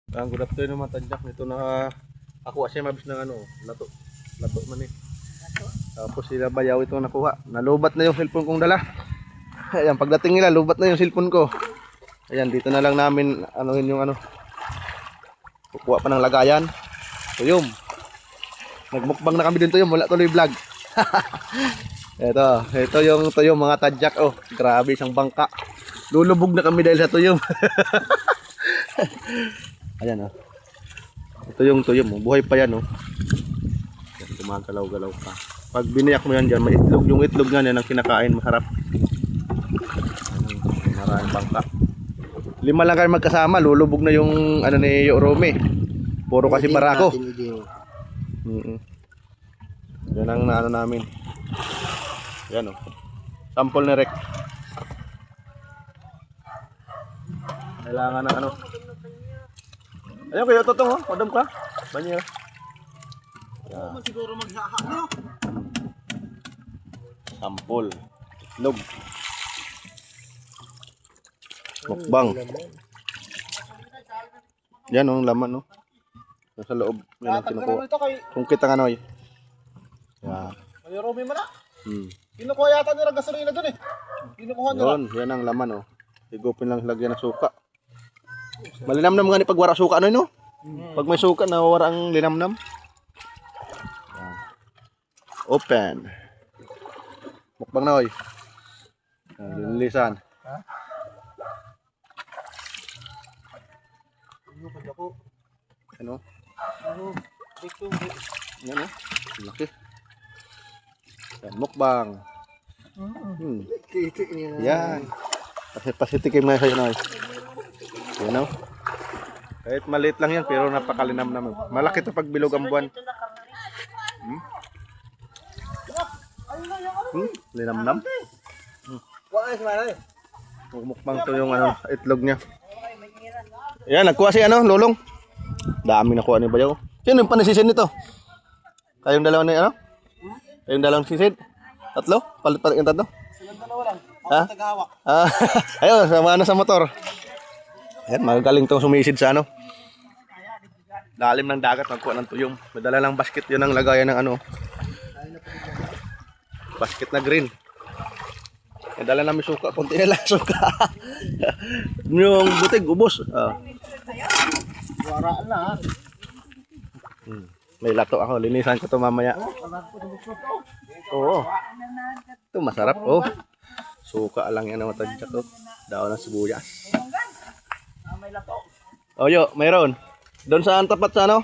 Ang good afternoon mga tadyak nito na ako kasi mabis ng ano, lato. Lato man eh. Tapos sila bayaw ito nakuha. Nalubat na yung cellphone kong dala. Ayan, pagdating nila, lubat na yung cellphone ko. Ayan, dito na lang namin anuhin yung ano. Kukuha pa ng lagayan. Tuyom. Nagmukbang na kami din tuyom, wala tuloy vlog. ito yung tuyom mga tadyak. Oh, grabe isang bangka. Lulubog na kami dahil sa tuyom. Ayan oh. Ito yung tuyom oh. Buhay pa yan oh. Yan, gumagalaw-galaw pa. Pag biniyak mo yan dyan, may itlog. Yung itlog nga yan ang kinakain, masarap. Maraming bangka. 5 lang kayo magkasama, lulubog na yung ano ni Yorome. Puro kasi barako. Yan ang ano namin. Yan oh. Sample ni Rek. Kailangan ng ano. Ayun kayo totoo oh, madam ka. Banyo. Oo, siguro maghahalo. Sampol. Itlog. Mukbang. Yan oh, laman no. Sa loob. Yan ang kinukuha. Kung kita nga noy. Yan. Ay, Romy mo na. Kinukuha yata nila gasolina dun eh. Kinukuha nila. Yan ang laman oh. Higupin lang lagyan ng suka. Malinamnam nga ni pagwara suka ano no? Pag may suka nawawara ang linamnam. Yan. Open. Mukbang na oy. Lilisan. Ha? Ano? Dito. Yan oh. Laki. Yan, mukbang. Yan. Pasitikim nga sa'yo na. Yan oh. Kahit maliit lang yan pero napakalinam naman. Malaki ito pag bilog ang buwan. Linamnam. Mukbang to yung ano, itlog niya. Yan, nagkuha si ano, lulong. Dami nakuha ni Bayaw. Sino yung panisisid nito? Kayong dalawa ni ano? Kayong dalawang sisid? Tatlo? Palit-palit yung tatlo? Silang dalawa lang. Ha? Tagahawak. Ayun, sama na sa motor. Ayan, magagaling itong sumisid sa ano. Lalim ng dagat, magkuha ng tuyong. Madala lang basket, yun ang lagayan ng ano. Basket na green. Dala namin suka, konti na lang suka. Yung butig, ubos. Waraan na ha. May lato ako, linisan ko to mamaya. Oo. Ito masarap oh. Suka lang yan ang matadya to. Daon ng sibuyas. May lato. Oh yo, mayroon. Doon saan tapat sa ano?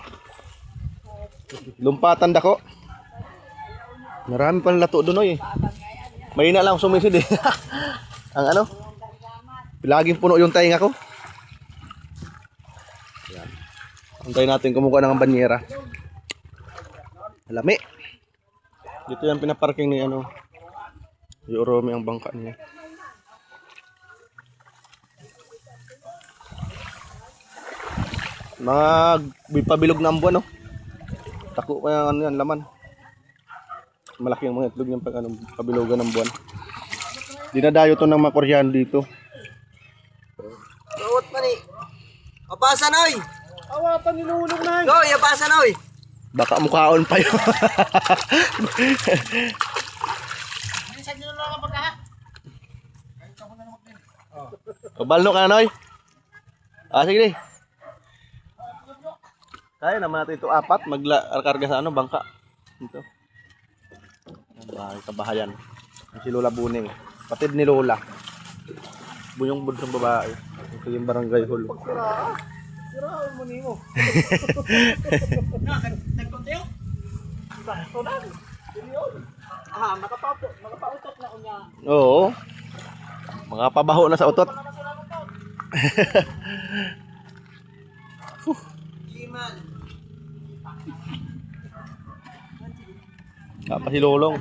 Lumpatan dako. Marami pang lato doon oy. Mahina lang sumisid eh. Ang ano? Laging puno yung tainga ko. Yan. Antayin natin kumukuha ng banyera. Alami. Dito yung pinaparking ni ano. Yorome ang bangka niya. Pabilog na ang buwan, no? Tako pa yung ano yan, laman. Malaki ang mga itlog yung pag ano, pabilogan ng buwan. Dinadayo to ng mga Koreano dito. Gawat pa ni. Abasa na oy. Awatan nilulong na. Go, abasa na oy. Baka mukhaon pa yun. Bilisan niyo lang ang pagka. Balno ka na, Noy? Sige. Kaya naman natin ito 4. Magkarga sa ano, bangka. Ito. Bahay kabahayan. Si Lola Buning. Patid ni Lola. Bunyong budsong babae. Ito yung barangay hall. Siraon mo nimo. Nagkontiyo? Sakto lang. Nakapautot na unya. Oo. Mga pabaho na sa utot. Liman. Kapag si Lolong.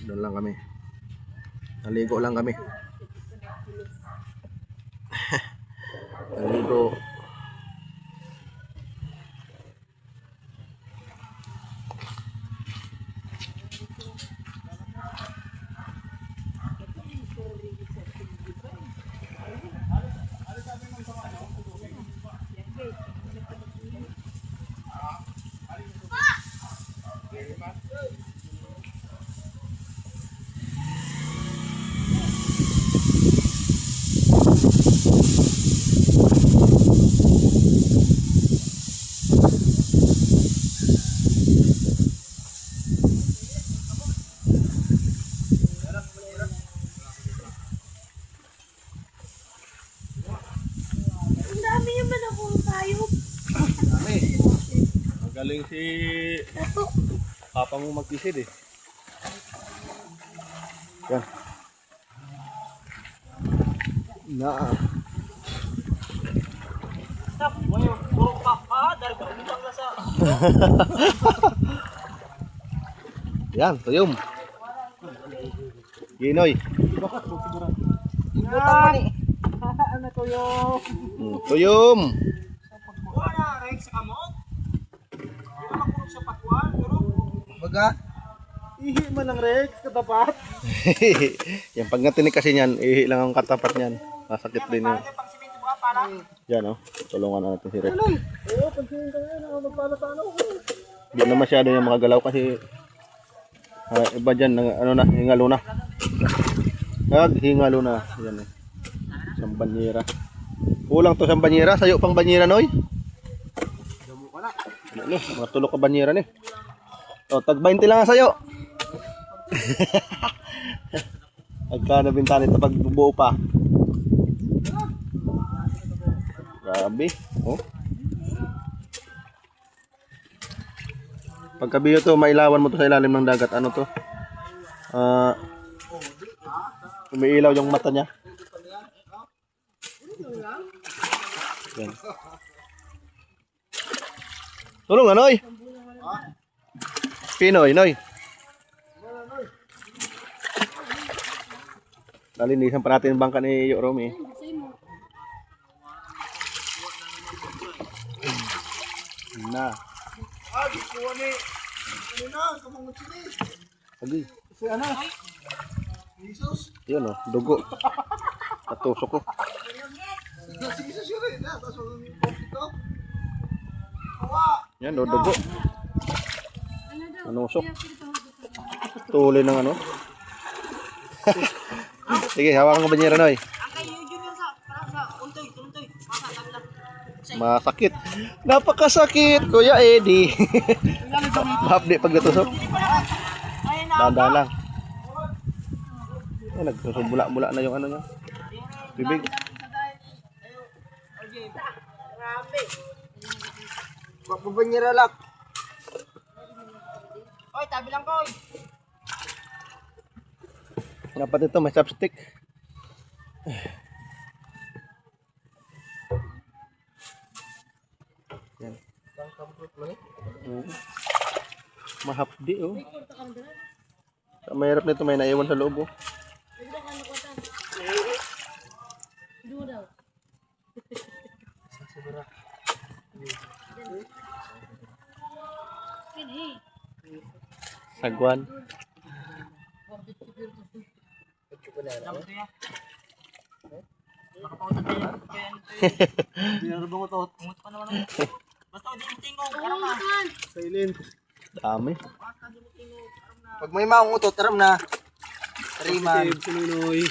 Doon lang kami. Naligo lang kami. Naligo. Galing si Papa mo magkisid eh. Yan. Na. Puro papa, dari ko utang na sa. Yan, tuyom. Ginoy. Utang mo ni. Ano to yo? Tuyom. Wala Rex sa kamot. Hindi naman kurog sa pakwan, pero baga ihi man ng Rex katapat. Yan pag natinig kasi niyan, ihi lang ang katapat niyan. Masakit din yun. Yan oh, tulungan natin si Rex. Oo, pansinin ko yan, magpalatano ko. Hindi na masyado yung makagalaw kasi iba dyan, ano na, hingalo na. Hingalo na. Yan eh. Isang banyera. Kulang to isang banyera. Sayo pang banyera, Noy. Damo ka na. Ano, mga tulok ka banyera ni. O, tag 20 lang nga sayo. Agkano binta nito pag buo pa. Grabe. Oh. Pagkabiyo to, mailawan mo to sa ilalim ng dagat. Ano to? Umiilaw yung mata niya. Yan. Tulong nga, Noy. Pinoy, Noy. Dalinisan pa natin yung bangka ni Romy. Na. Di ko ni. Ano na, kamangot sila. Agi. Si ano? Jesus. Yun oh, dugo. Natusok ko. Si Jesus yun rin. Tapos mag ito. Yan oh, dugo. Nanusok. Tuloy ng ano. Sige, hawakan ko banyera, Noy. Masakit. Napakasakit, Kuya Eddie. Mahapdi pag natusok. Dahan lang. Ay, nagsusubula-bula na yung ano niya. Bibig. Pabanyera lang. Oy, tabi lang ko. Dapat ito, may chopstick. Yan. Mahapdi oh. Mahirap nito, may naiwan sa loob oh. Sagwan. Silent. Dami. Pag may maungutot, aram na. Riman. Sinunoy.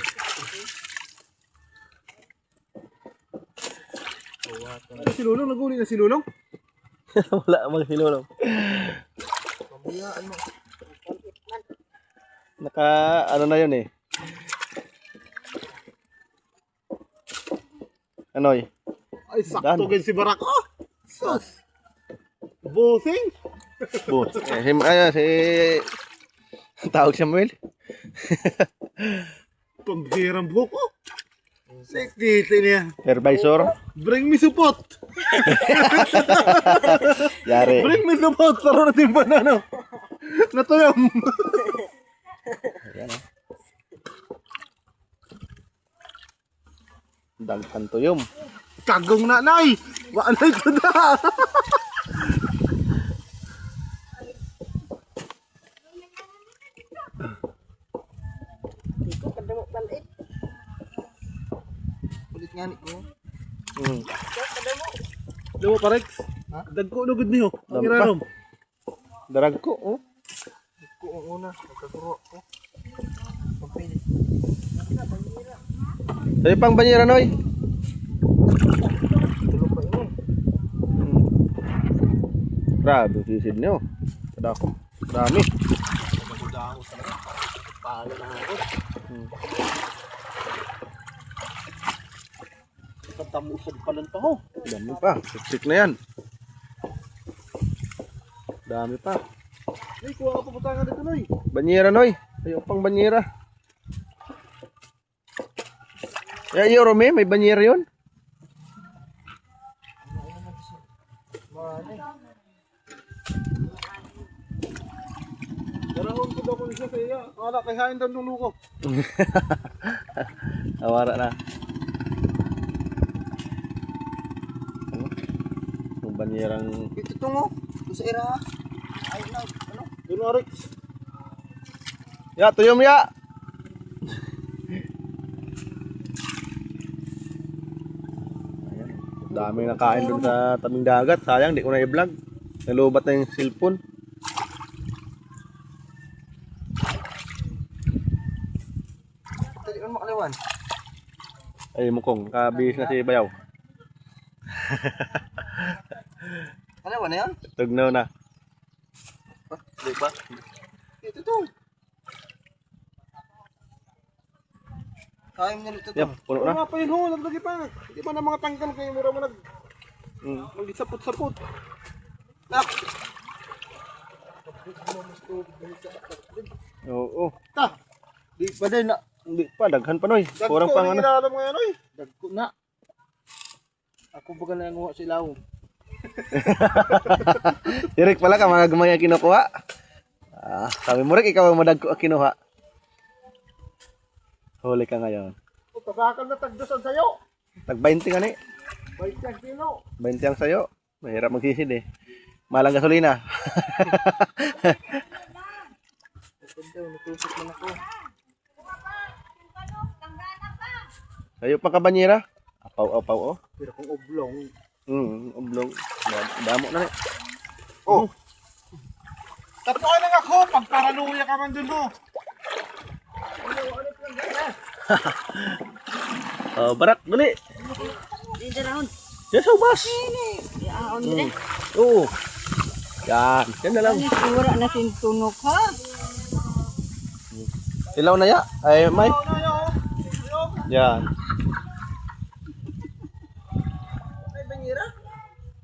Si Lulong, naguli na si Lulong. Wala mang silulong. Naka ano na yun eh. Anoy. Ay, sakto gan si Barak. Oh! Sus! Bossing! Boss. Si tawag Samuel. Pambihirang buhok ko. Sekdite niya. Supervisor. Bring me support! Yari. Bring me support! Saro natin banana. Natuyam! Ayan oh. Dagkan tuyom. Kagong nanay! Waanay ko na! Ulit nga ni ko. Dawa pa Rex. Dagko lugod niyo. Ang Dami pa. irarom. Darag ko oh. Ko ang una. Nagkaguro ko. Pampili. Sa'yo pang banyera, Noy. Tulong ba yun? Grabe, sisid niyo. Kadako. Dami. Naguda ako sa palo na ako. Katamusad pa lang to. Dami pa. Siksik na yan. Dami pa. Ay, kuha ka paputangan dito, Noy. Banyera, Noy. Ayaw pang banyera. Ay, Rome, may banyera yun. Darahon ko daw kung siya sa iya. Wala, kay hain daw nung luko. Awara na. Yung banyerang... Ito tungo. Ito sa ira. Ay, na. Ano? Yun, Rex. Ya, tuyom ya. Daming nakain dun sa tabing dagat. Sayang, di ko na i-vlog. Nalubat na yung cellphone. Ito, di man makaliwan. Ay, mukong. Nakabihis na si Bayaw. Kaliwan na yan? Tugnaw na. Di ba? Ito to. Kaya niya nito to. Yep, puno na. Ano nga pa yun ho? Naglagi pa. Hindi pa na mga tanggal kayo. Mura mo Mm. mag-sapot-sapot. Nak! Oo. Ta! Di pa din na. Hindi pa, daghan pa noy. Kurang pang ano. Dagko, mo yan oy. Dagko na. Ako baga na yung silaw. Direk pala ka, mga gumaya kinukuha. Ah, sabi mo rin, ikaw ang madagko kinuha. Huli ka ngayon. O, tabakan na tagdosan sa'yo. Tag 20 ka ni. 20 kilo. 20 ang sayo. Mahirap magsisid eh. Malang gasolina. Ito, natusok man ako. Sayo pa ka banyera? Apaw-apaw oh. Pero kung oblong. Oblong. Damo na ni. Oh! Tatuan lang ako. Pagparaluya ka man dun ho. Oh, barak dali. Dito na hon. Yes, ubas. Yaon din. Oo. Yan. Yan na lang. Wala na tintunog ha. Ilaw na ya. Ay, may. Yan. Ay, banyera?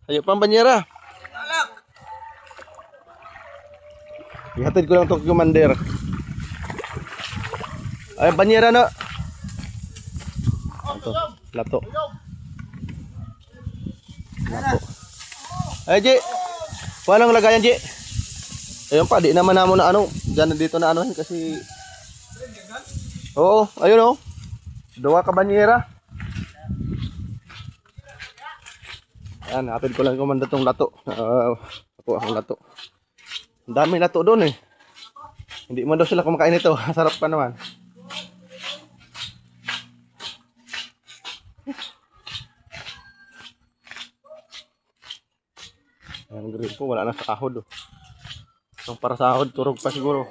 Sayo pang banyera. Alak! Ihatid ko lang itong commander. Ay, banyera na. Ito, lato. Lato. Ay, Ji. Walang lagayan, Ji. Ayun pa, di naman namo na ano. Diyan dito na ano kasi... Oo, ayun oh. Dua ka banyera. Yan, hatid ko lang commander itong lato. Ako ang lato. Ang dami lato doon eh. Hindi man daw sila kumakain ito. Sarap pa naman. Ayan, green po. Wala na sa kahod. Oh. Ang para sa kahod, turog pa siguro.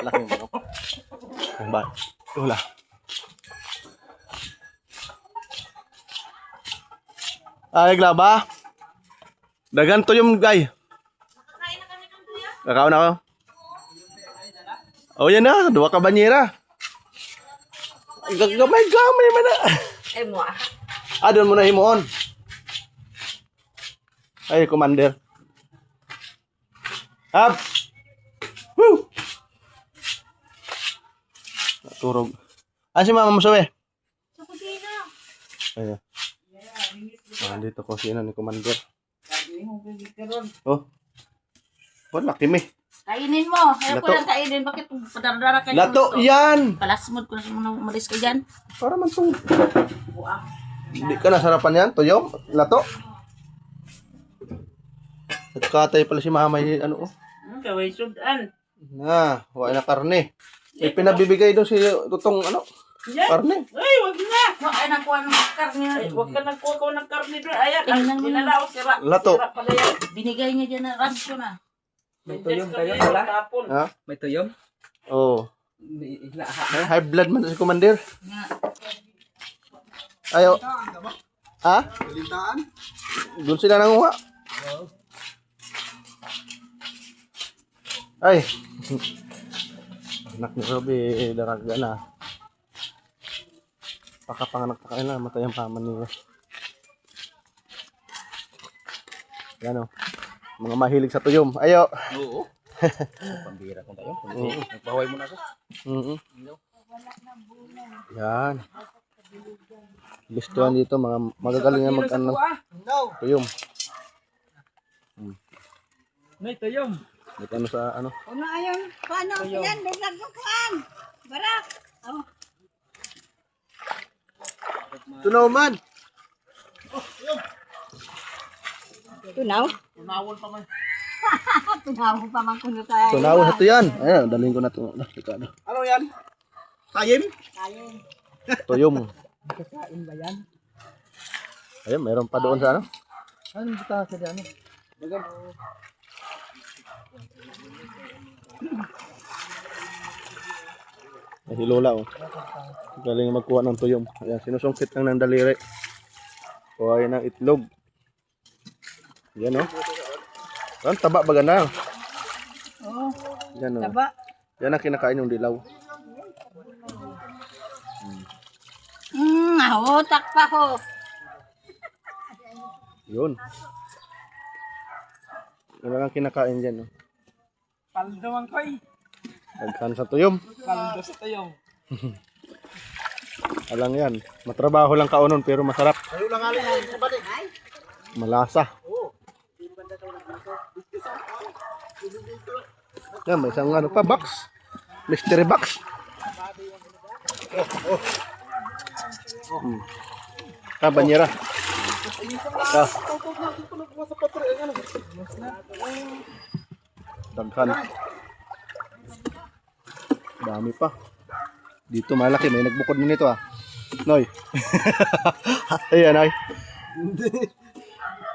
Laki mo. Ang ba? Wala. Ay, glaba. Dagan to yung guy. Kakaon na ako. Oh, yan na. Dua ka banyera. Gamay man na. Ay mo ah. Ah, doon mo na himuon. Ay, commander. Up! Woo! Naturog. Ah, si Mama Musawe. Sa kusina. Ayan. Ah, dito ko sino ni commander. Oh. Wala, kimi. Kainin mo. Ayaw ko Lato. lang kainin. Bakit padardara kayo? Lato, yan! Palasmod ko na muna umalis ka dyan. Para man itong... Buang. Hindi ka nasarapan yan, tuyo, lato. Nagkatay pala si Mama yung ano oh. Kaway sudan. Na, wala na karne. Eh, pinabibigay doon si tutong ano, karne. Ay, wag na. Ay, nakuha ng karne. Wag ka nagkuha ko ng karne doon. Ayan, dinalaw sira. Lato. Sira pala yan. Binigay niya dyan na rancho na. May tuyong kayo wala? Ha? May tuyong? Oo. Ilaha. Ay, high blood man si commander. Nga. Ayo. Ha? Balintaan? Doon sila nanguha. Ay. Anak ni Robby, daraga na. Pakapanganak pa kanila, matay ang paman niya. Yan o. Mga mahilig sa tuyom. Ayo. Oo. Pambira kong tayo. Oo. Nagpahaway mo na ako. Yan. Gustuhan dito mga magagaling na mag-ano tuyom. May tuyom. Mag-ano sa ano. Ano ayon? Paano? Yan, bilag mo kuan. Barak. Oh. Tunaw man. Tunaw? Tunawon pa man. Tunaw pa man kuno tayo. Tunaw sa to yan. Ayan, dalhin ko na ito. Ano yan? Tayim? Tayo. Tuyom. Kakain ba yan? Ayun, mayroon pa doon sa ano. Ano kita sa ano? Ay, si Lola oh. Galing magkuha ng tuyom. Ayan, sinusungkit lang ng daliri. Kuhain ng itlog. Yan oh. Yan, taba ba gana? Oh, Yan oh. taba. Yan ang kinakain yung dilaw. Nahutak pa ko. Yun. Yan lang ang kinakain dyan oh. Paldo man koy. Nagkan sa tuyom. Paldo sa tuyom. Alang yan. Matrabaho lang kaunon pero masarap. Ayaw lang alin yan. Sabali. Malasa. Yan, may isang ano pa, box. Mystery box. Banyera. Daghan. Dami pa. Dito malaki, may nagbukod na nito ah. Noy. Ayan ay.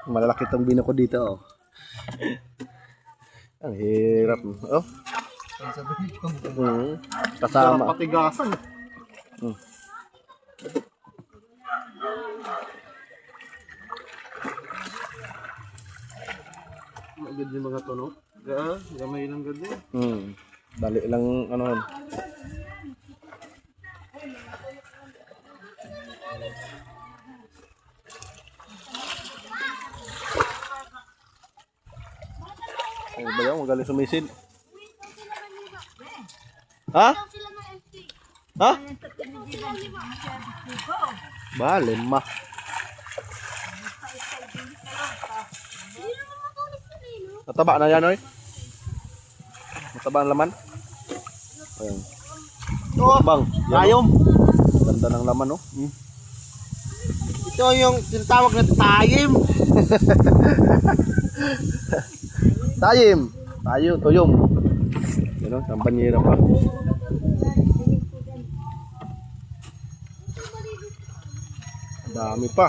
Malalaki itong binukod dito oh. Ang hirap. Oh. Kasama. Patigasan. Magod yung mga tono. Gamay lang ganda. Dali lang ano. Ano ba yan? Magaling sumisid. Ha? Ha? Ba, lima. Nataba na yan, oy. Mataba ang laman. Ayan. Oh, Bang. tayom. Ganda ng laman, oh. Ito yung tinatawag na tayim. Tayim. Tayo, tuyom. Yan, oh. Ang banyera pa. Dami pa.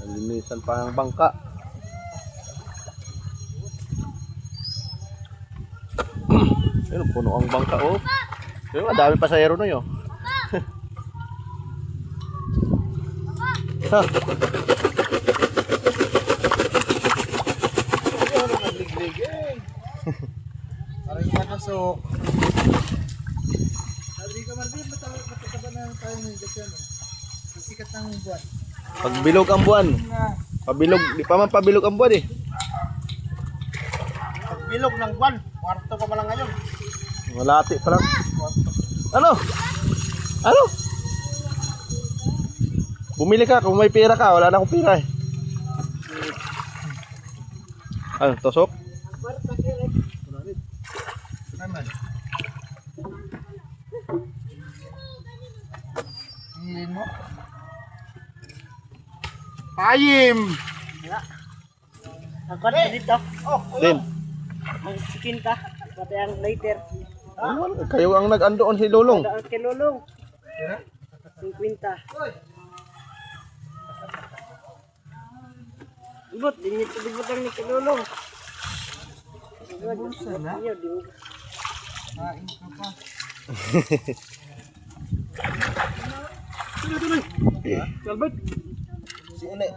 Nalinisan pa ang bangka. Ayun, puno ang bangka oh. Ayun, madami pasahero na yun. Ha. Parang yung nakasok. Sabi ka Marvin, mataba na tayo ng gasyan. Sikat ng buwan. Pagbilog ang buwan. Pabilog, di pa man pabilog ang buwan eh. Pagbilog ng buwan, kwarto pa lang ngayon. Malati pa lang. Ano? Ano? Bumili ka kung may pera ka, wala na akong pera eh. Ano, tosok? Naman. Hilin mo. Tayim! Ako na dito. Din. Ang sikinta. Pati ang later. Ano, kayo ang nag-andoon si Lulong. Ang kilulong. 50. Ibot, din ito dibot ang ni kilulong. Iyo, di mo. Kain ka pa. Kalbet. Si Ule.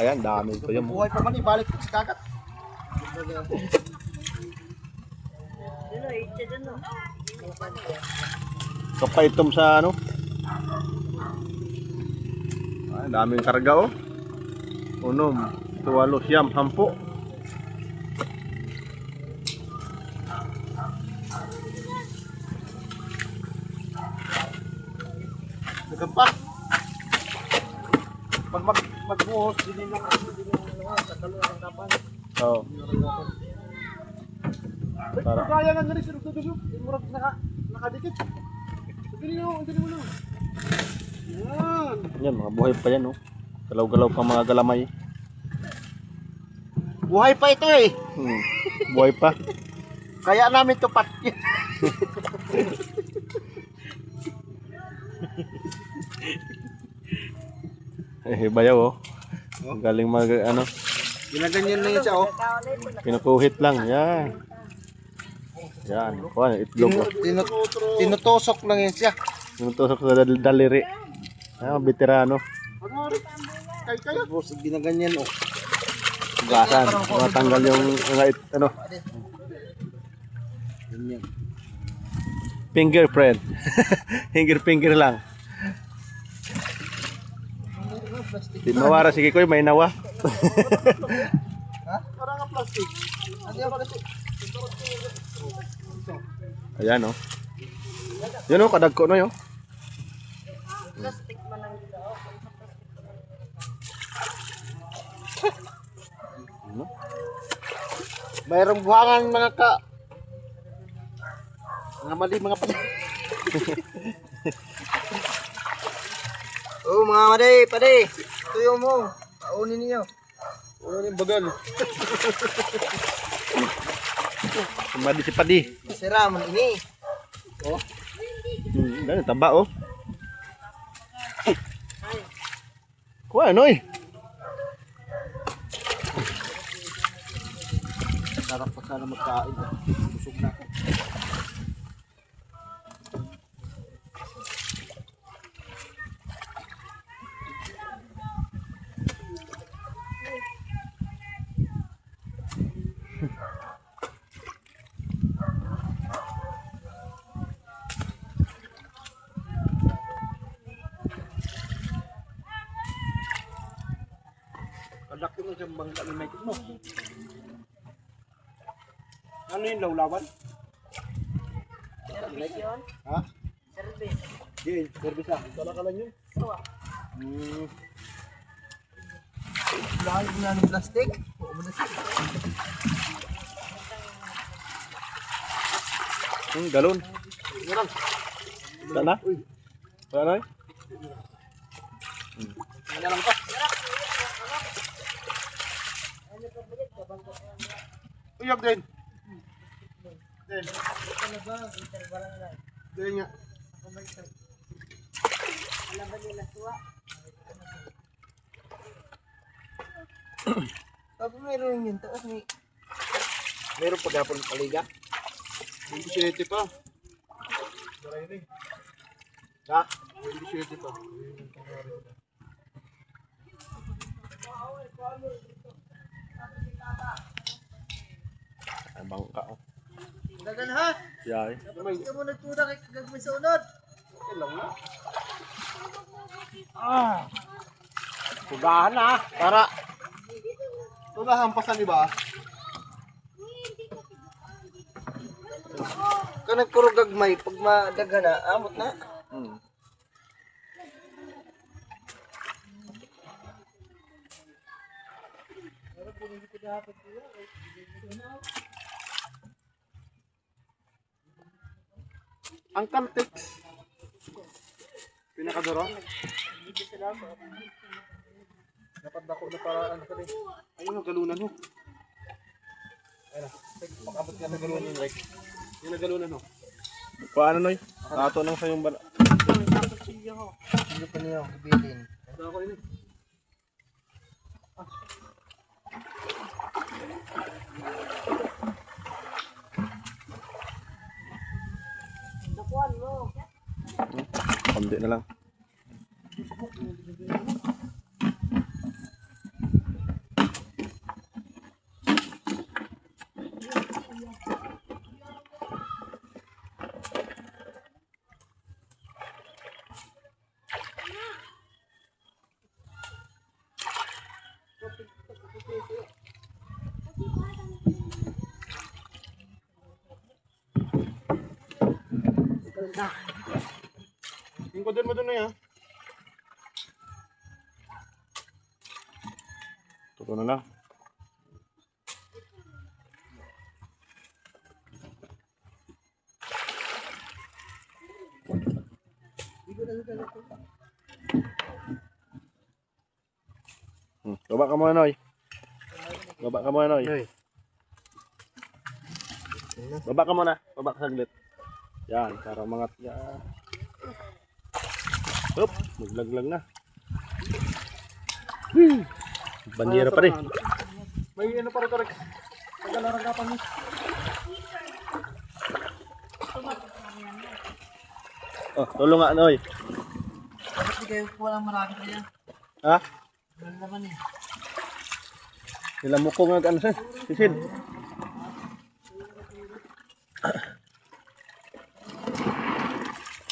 Ayan, dami ito yung Buhay pa man, ibalik sa kagat. Dino, itcha dyan no. Kapaitom sa ano. Ay, daming karga oh. Unom, 8, 9, 10. Nagkampa. Pag magbuhos, hindi lang sa kalungan ng kapan. Oo. Para. Kaya nga nari, sirog na dulog. Murag nakadikit. Hindi mo lang. Yan. Yan, mga buhay pa yan oh. Galaw-galaw pa mga galamay. Buhay pa ito eh. Buhay pa. Kaya namin ito Bayaw oh. Galing mag ano, Ginaganyan na yun siya oh. pinukuhit lang. Yan. Yan, kuha itlog oh. Tinutusok lang yun siya. Tinutusok sa daliri. Ah, veterano. Kayo. Boss, ginaganyan oh. Gasan, matanggal yung mga ano. Fingerprint. Finger lang. Di mawara sige ko may nawa. Parang nga plastic. Ano yung plastic? Ayan oh. Yan oh, kadagko no yo. Mayroong buhangan mga mali mga pala. Oh mga pade. Tuyo mo. Paunin niyo. Unin bagal. Kumadi si Padi. Sira man ini. Oh. Dali taba oh. Kuha noy. Sarap pa sana magkain. Busog na ako. Kalak yung siyang bangka ni Mike mo. Ano yung lawlawan? Ha? Service. Yun, service ah. Kala ka lang yun. Suwa. Lahat na ng plastic. Galon. Sana? Wala na? Lang ka. Uyag din. Din nga. Sabi meron yun. Taas ni. Meron pagkapon paliga. 27 pa. Ha? 27 pa. Ay, bangka oh. Dagan ha? Yay. Ikaw mo nagtuda kay gagawin sa unod. Okay lang na. Tugahan na para tugahan pa sa iba. Kanang puro gagmay pag madaghan na amot na. Ang Caltex pinakaduro. Dapat dako na para ano sa din. Ayun ang galunan ho. Ayun na. Pakabot ka na galunan like. Yung nagalunan ho. Paano noy? Ato nang sa yung bala. Hindi pa niyo ibilin. Ito ako ini. Kundi na lang. Tingkodin mo dun na yan. Ito na lang. Baba ka muna, Noy. Baba ka muna, Noy. Baba ka muna. Baba ka saglit. Yan, para mangat yan. Hop, maglaglag na. Banyera pa rin. May ano pa rin Rex. Nagalaragapan mo. Oh, tulong nga, Noy. Bakit di kayo walang marami kaya? Ha? Ano naman eh. Sila mukong nag ano siya, sisid.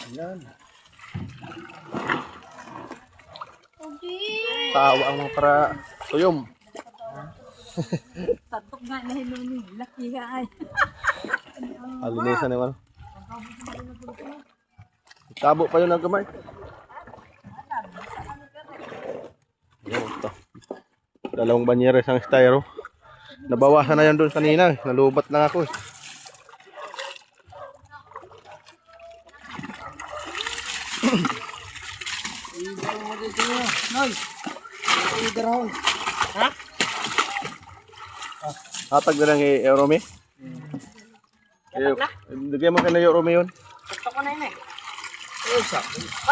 Ayan. Okay. Tawa ang mga para tuyom. Tatok nga na hinuni. Laki ka ay. Alinisan naman. Tabo pa yun ang kamay. Ayan, ito. Dalawang banyera, isang styro. Nabawasan na yan doon kanina. Nalubat lang ako. Idaro mo dito nyo. Noy! Idaro. Hatag na lang kay Romy. Bigyan mo kay na Romy yun. Gusto ko na yun eh.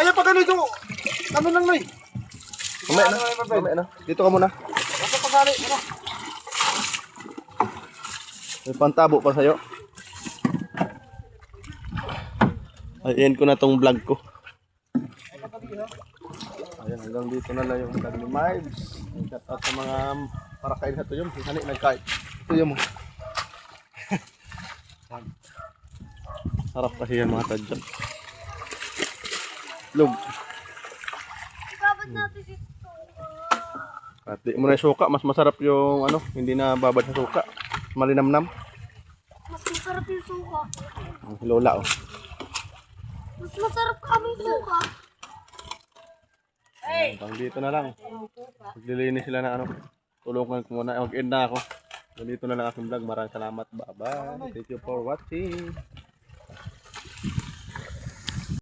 Ayaw pa ganito. Ano lang Noy? Mamaya na. Mamaya na. Dito ka muna. Basta pagali. Ano? May pantabo pa sa'yo. Ayan ko na tong vlog ko. Ayan, hanggang dito na lang yung vlog ni Mives. Shout out sa mga parakain sa tuyom. Sani nagkain. Tuyom mo. Sarap kasi yan mga tadyan. Lug. Ibabad natin dito. At di mo na yung suka. Mas masarap yung ano, hindi na babad sa suka. Malinamnam. Mas masarap yung suka. Ang lola oh. Mas masarap kami suka. Hanggang dito na lang. Maglilinis sila na ano. Tulungan ko muna. Mag-end na ako. Ganito na lang aking vlog. Maraming salamat. Bye-bye. Thank you for watching.